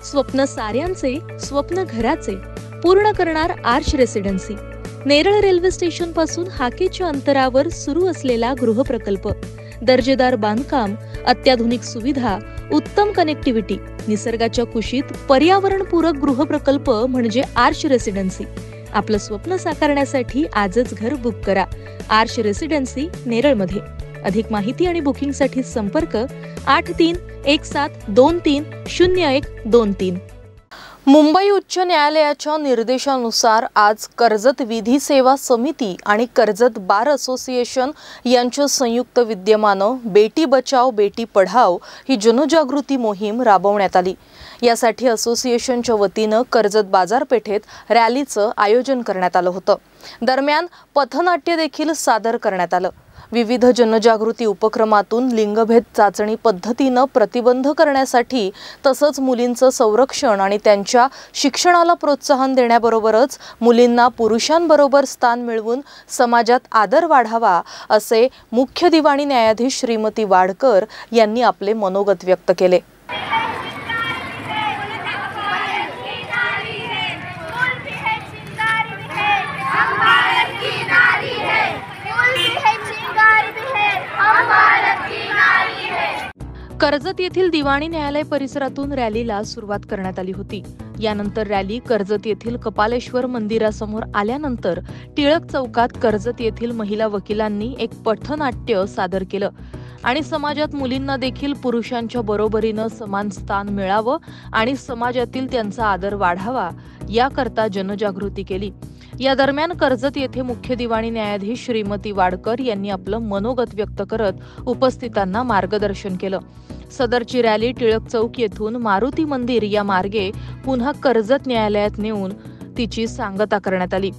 स्वप्न साऱ्यांचे, स्वप्न घराचे पूर्ण करणार arch residency. Neral railway station पासून हाकेच्या अंतरावर सुरू असलेला गृहप्रकल्प, दर्जेदार बांधकाम, अत्याधुनिक सुविधा, उत्तम कनेक्टिव्हिटी, निसर्गाच्या कुशीत पर्यावरणपूरक गृहप्रकल्प म्हणजे आर्च रेसिडेन्सी। आपलं स्वप्न साकारण्यासाठी आजच घर बुक करा। आर्च रेसिडेन्सी नेरळमध्ये। अधिक माहिती आणि बुकिंगसाठी संपर्क 8317230123। मुंबई उच्च न्यायालयाच्या निर्देशानुसार आज कर्जत विधी सेवा समिती आणि कर्जत बार असोसिएशन यांच्या संयुक्त विद्यमानं बेटी बचाओ बेटी पढाओ ही जनजागृती मोहीम राबवण्यात आली। यासाठी असोसिएशनच्या वतीनं कर्जत बाजारपेठेत रॅलीचं आयोजन करण्यात आलं होतं। दरम्यान पथनाट्य देखील सादर करण्यात आलं। विविध जनजागृती उपक्रमातून लिंगभेद चाचणी पद्धतीनं प्रतिबंध करण्यासाठी तसंच मुलींचं संरक्षण आणि त्यांच्या शिक्षणाला प्रोत्साहन देण्याबरोबरच मुलींना पुरुषांबरोबर स्थान मिळवून समाजात आदर वाढावा असे मुख्य दिवाणी न्यायाधीश श्रीमती वाडकर यांनी आपले मनोगत व्यक्त केले। कर्जत येथील दिवाणी न्यायालय परिसरातून रॅलीला सुरुवात करण्यात आली होती। यानंतर रॅली कर्जत येथील कपालेश्वर मंदिरासमोर आल्यानंतर टिळक चौकात कर्जत येथील महिला वकिलांनी एक पथनाट्य सादर केलं आणि समाजात मुलींना देखील पुरुषांच्या बरोबरीनं समान स्थान मिळावं आणि समाजातील त्यांचा आदर वाढावा याकरता जनजागृती केली। या दरम्यान कर्जत येथे मुख्य दिवाणी न्यायाधीश श्रीमती वाडकर यांनी आपलं मनोगत व्यक्त करत उपस्थितांना मार्गदर्शन केलं। सदरची रॅली टिळक चौक येथून मारुती मंदिर या मार्गे पुन्हा कर्जत न्यायालयात नेऊन तिची सांगता करण्यात आली।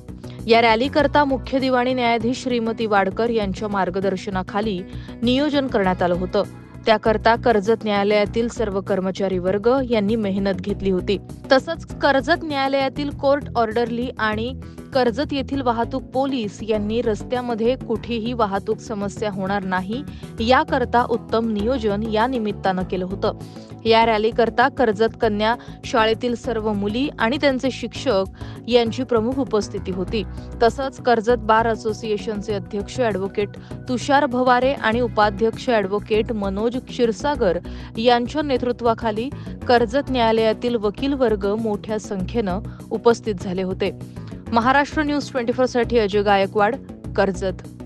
या रॅलीकरता मुख्य दिवाणी न्यायाधीश श्रीमती वाडकर यांच्या मार्गदर्शनाखाली नियोजन करण्यात आलं होतं। त्याकरता कर्जत न्यायालयातील सर्व कर्मचारी वर्ग यांनी मेहनत घेतली होती। तसंच कर्जत न्यायालयातील कोर्ट ऑर्डरली आणि कर्जत येथील वाहतूक पोलीस यांनी रस्त्यामध्ये कुठेही वाहतूक समस्या होणार नाही याकरता उत्तम नियोजन या निमित्तानं केलं होतं। या रॅलीकरता कर्जत कन्या शाळेतील सर्व मुली आणि त्यांचे शिक्षक यांची प्रमुख उपस्थिती होती। तसंच कर्जत बार असोसिएशनचे अध्यक्ष ॲडव्होकेट तुषार भवारे आणि उपाध्यक्ष ॲडव्होकेट मनोज क्षीरसागर यांच्या नेतृत्वाखाली कर्जत न्यायालयातील वकील वर्ग मोठ्या संख्येनं उपस्थित झाले होते। महाराष्ट्र न्यूज 24 साठी अजय गायकवाड, कर्जत।